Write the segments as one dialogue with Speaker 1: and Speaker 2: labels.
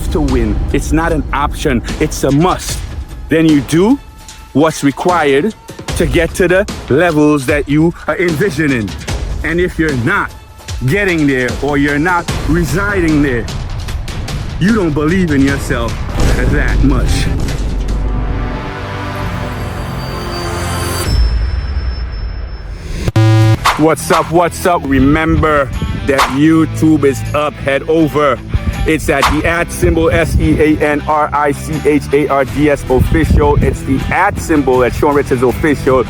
Speaker 1: have to win. It's not an option, it's a must. Then you do what's required to get to the levels that you are envisioning. And if you're not getting there or you're not residing there, you don't believe in yourself that much. What's up? What's up? Remember that YouTube is up. Head over. It's at the @SEANRICHARDS official. It's the @ at Sean Richards official.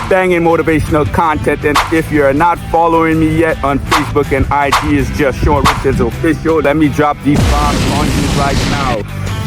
Speaker 1: Banging motivational content. And if you're not following me yet on Facebook and IG, it's just Sean Richards official. Let me drop these bombs on you right now.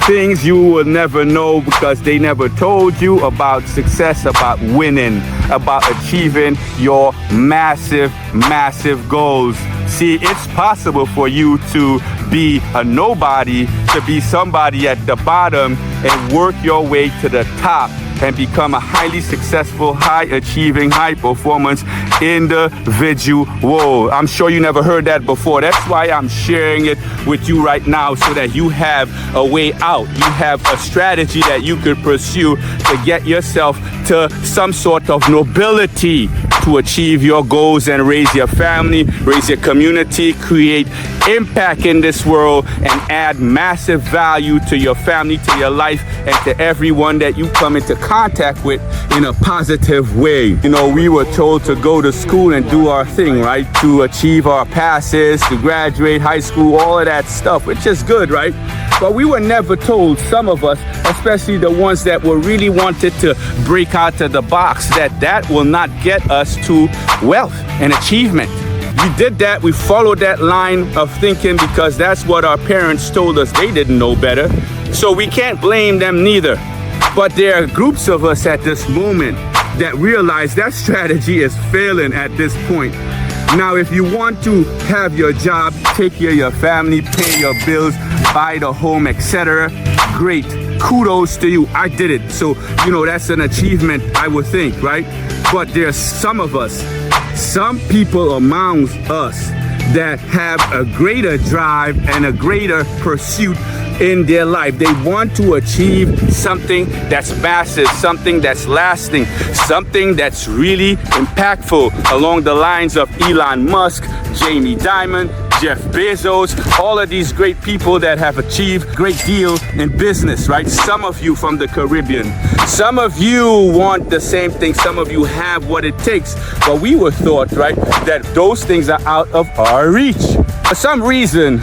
Speaker 1: Things you will never know because they never told you about success, about winning, about achieving your massive, massive goals. See, it's possible for you to be a nobody, to be somebody at the bottom and work your way to the top and become a highly successful, high achieving, high performance individual. I'm sure you never heard that before. That's why I'm sharing it with you right now so that you have a way out. You have a strategy that you could pursue to get yourself to some sort of nobility, to achieve your goals and raise your family, raise your community, create impact in this world, and add massive value to your family, to your life, and to everyone that you come into contact with in a positive way. You know, we were told to go to school and do our thing, right? To achieve our passes, to graduate high school, all of that stuff, which is good, right? But we were never told, some of us, especially the ones that were really wanted to break out of the box, that will not get us to wealth and achievement. We did that, we followed that line of thinking because that's what our parents told us. They didn't know better. So we can't blame them neither. But there are groups of us at this moment that realize that strategy is failing at this point. Now, if you want to have your job, take care of your family, pay your bills, buy the home, etc., great. Kudos to you. I did it. So, you know, that's an achievement, I would think, right? But there's some of us, some people amongst us that have a greater drive and a greater pursuit in their life. They want to achieve something that's massive, something that's lasting, something that's really impactful along the lines of Elon Musk, Jamie Dimon, Jeff Bezos, all of these great people that have achieved great deal in business, right? Some of you from the Caribbean, some of you want the same thing, some of you have what it takes, but we were taught, right, that those things are out of our reach. For some reason,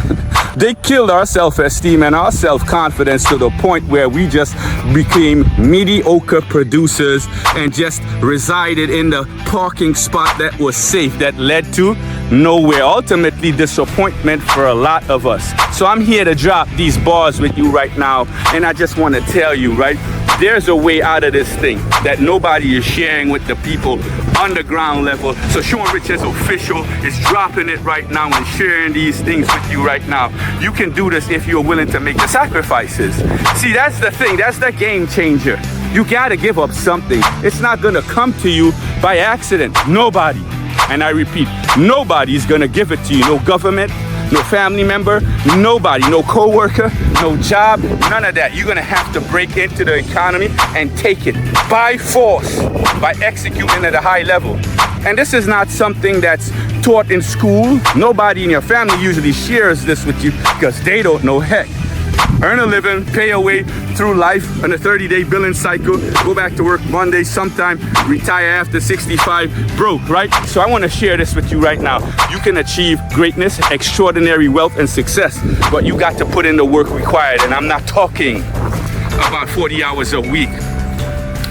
Speaker 1: they killed our self-esteem and our self-confidence to the point where we just became mediocre producers and just resided in the parking spot that was safe, that led to nowhere. Ultimately, disappointment for a lot of us. So I'm here to drop these bars with you right now, and I just want to tell you, right, there's a way out of this thing that nobody is sharing with the people underground level. So Sean Richards official is dropping it right now and sharing these things with you right now. You can do this if you're willing to make the sacrifices. See, that's the thing. That's the game changer. You got to give up something. It's not going to come to you by accident. Nobody. And I repeat, nobody's going to give it to you. No government, no family member, nobody, no co-worker, no job, none of that. You're going to have to break into the economy and take it by force, by executing at a high level. And this is not something that's taught in school. Nobody in your family usually shares this with you because they don't know heck. Earn a living, pay your way through life on a 30-day billing cycle, go back to work Monday sometime, retire after 65, broke, right? So I want to share this with you right now. You can achieve greatness, extraordinary wealth and success, but you got to put in the work required. And I'm not talking about 40 hours a week.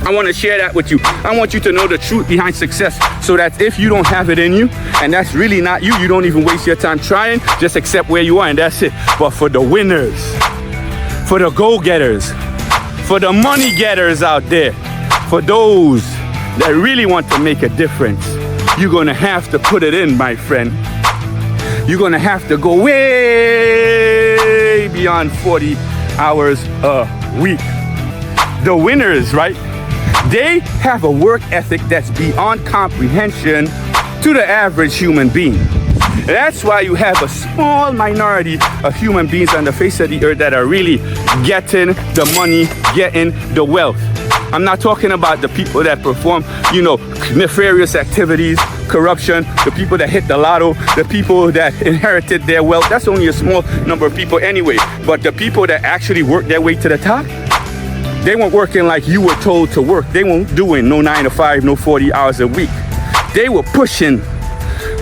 Speaker 1: I want to share that with you. I want you to know the truth behind success so that if you don't have it in you, and that's really not you, you don't even waste your time trying, just accept where you are and that's it. But for the winners, for the go-getters, for the money getters out there, for those that really want to make a difference, you're going to have to put it in, my friend. You're going to have to go way beyond 40 hours a week. The winners, right? They have a work ethic that's beyond comprehension to the average human being. That's why you have a small minority of human beings on the face of the earth that are really getting the money, getting the wealth. I'm not talking about the people that perform, nefarious activities, corruption, the people that hit the lotto, the people that inherited their wealth. That's only a small number of people anyway. But the people that actually work their way to the top, they weren't working like you were told to work. They weren't doing no 9 to 5, no 40 hours a week. They were pushing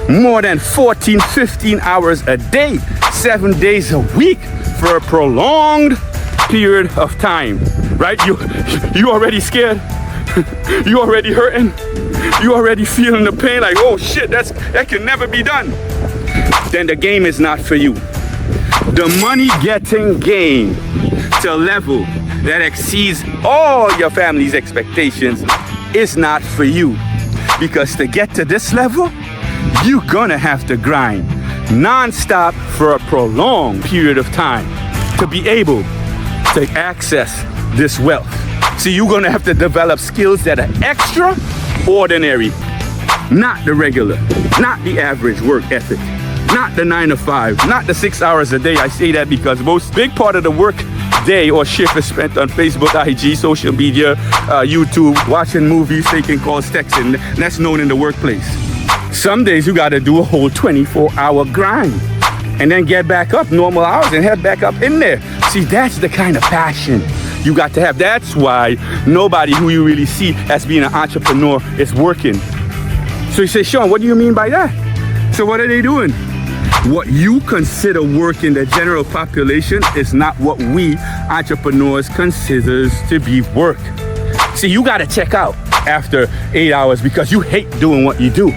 Speaker 1: more than 14, 15 hours a day, 7 days a week for a prolonged period of time, right? You already scared? You already hurting? You already feeling the pain like, oh shit, that can never be done. Then the game is not for you. The money getting game to a level that exceeds all your family's expectations is not for you. Because to get to this level, you're gonna have to grind non-stop for a prolonged period of time to be able to access this wealth. See, you're gonna have to develop skills that are extraordinary, not the regular, not the average work ethic, not the 9 to 5, not the 6 hours a day. I say that because most big part of the work day or shift is spent on Facebook, IG, social media, YouTube, watching movies, taking calls, texting. That's known in the workplace. Some days you gotta do a whole 24-hour grind and then get back up normal hours and head back up in there. See, that's the kind of passion you got to have. That's why nobody who you really see as being an entrepreneur is working. So you say, Sean, what do you mean by that? So what are they doing? What you consider work in the general population is not what we entrepreneurs consider to be work. See, you got to check out after 8 hours because you hate doing what you do.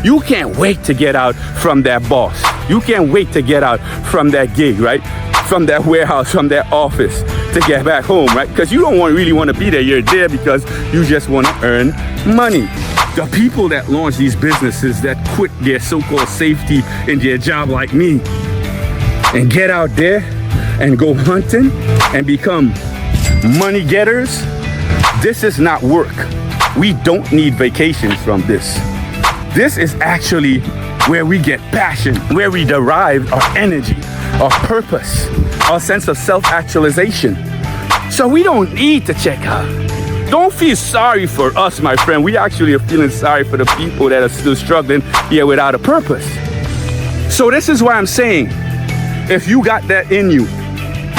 Speaker 1: You can't wait to get out from that boss. You can't wait to get out from that gig, right? From that warehouse, from that office to get back home, right? Because you don't really want to be there. You're there because you just want to earn money. The people that launch these businesses that quit their so-called safety in their job like me and get out there and go hunting and become money getters, this is not work. We don't need vacations from this. This is actually where we get passion, where we derive our energy, our purpose, our sense of self-actualization. So we don't need to check out. Don't feel sorry for us, my friend. We actually are feeling sorry for the people that are still struggling here without a purpose. So this is why I'm saying, if you got that in you,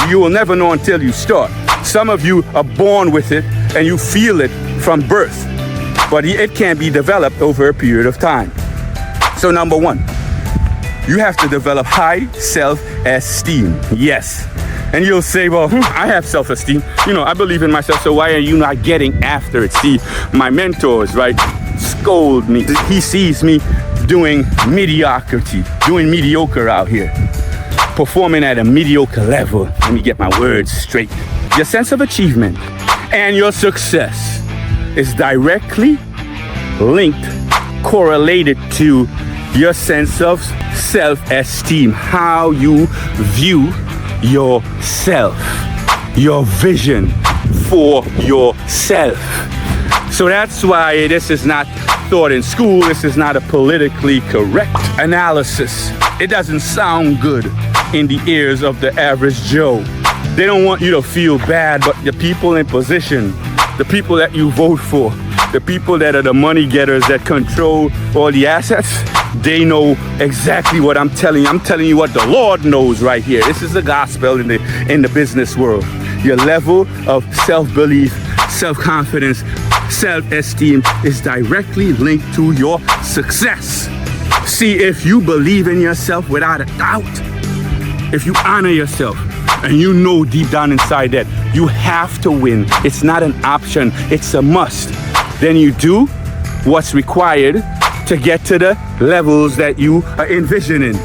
Speaker 1: you will never know until you start. Some of you are born with it and you feel it from birth, but it can be developed over a period of time. So number one, you have to develop high self-esteem. Yes. And you'll say, well, I have self-esteem. I believe in myself, so why are you not getting after it? See, my mentors, right, scold me. He sees me doing mediocrity, doing mediocre out here, performing at a mediocre level. Let me get my words straight. Your sense of achievement and your success is directly linked, correlated to your sense of self-esteem, how you view yourself, your vision for yourself. So that's why this is not taught in school. This is not a politically correct analysis. It doesn't sound good in the ears of the average Joe. They don't want you to feel bad, but the people in position, the people that you vote for, the people that are the money getters that control all the assets, they know exactly what I'm telling you. I'm telling you what the Lord knows right here. This is the gospel in the business world. Your level of self-belief, self-confidence, self-esteem is directly linked to your success. See, if you believe in yourself without a doubt, if you honor yourself, and you know deep down inside that you have to win, it's not an option, it's a must, then you do what's required to get to the levels that you are envisioning.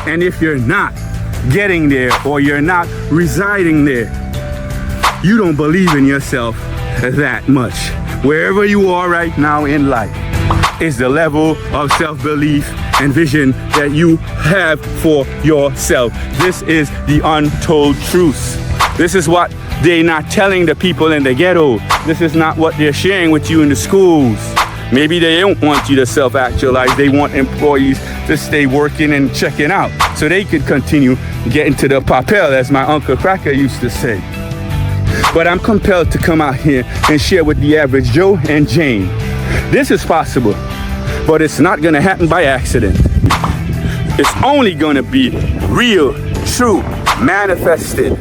Speaker 1: And if you're not getting there or you're not residing there, you don't believe in yourself that much. Wherever you are right now in life is the level of self-belief and vision that you have for yourself. This is the untold truth. This is what they're not telling the people in the ghetto. This is not what they're sharing with you in the schools. Maybe they don't want you to self-actualize. They want employees to stay working and checking out so they could continue getting to the papel, as my Uncle Cracker used to say. But I'm compelled to come out here and share with the average Joe and Jane. This is possible, but it's not gonna happen by accident. It's only gonna be real, true, manifested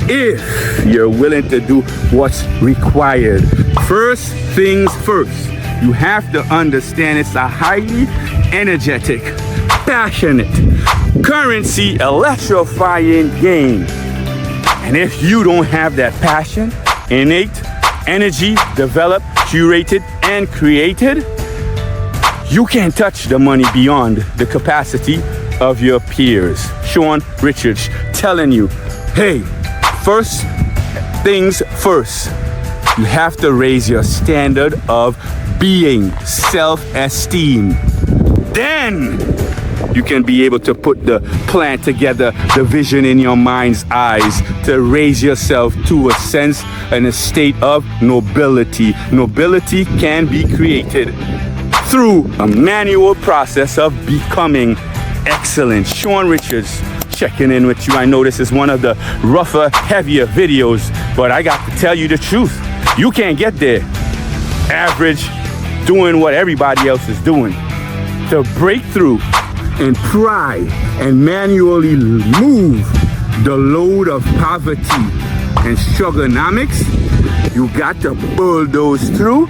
Speaker 1: if you're willing to do what's required. First things first, you have to understand it's a highly energetic, passionate, currency electrifying game. And if you don't have that passion, innate energy, developed, curated, and created, you can't touch the money beyond the capacity of your peers. Sean Richards telling you, hey, first things first, you have to raise your standard of being, self-esteem. Then you can be able to put the plan together, the vision in your mind's eyes to raise yourself to a sense and a state of nobility. Nobility can be created through a manual process of becoming excellent. Sean Richards checking in with you. I know this is one of the rougher, heavier videos, but I got to tell you the truth. You can't get there average, doing what everybody else is doing. To break through and pry and manually move the load of poverty and strugonomics, you got to bulldoze through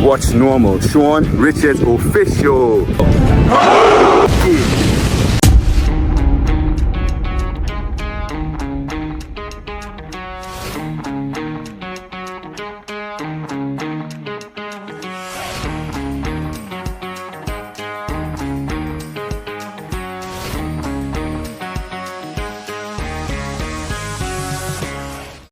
Speaker 1: what's normal. Sean Richards Official.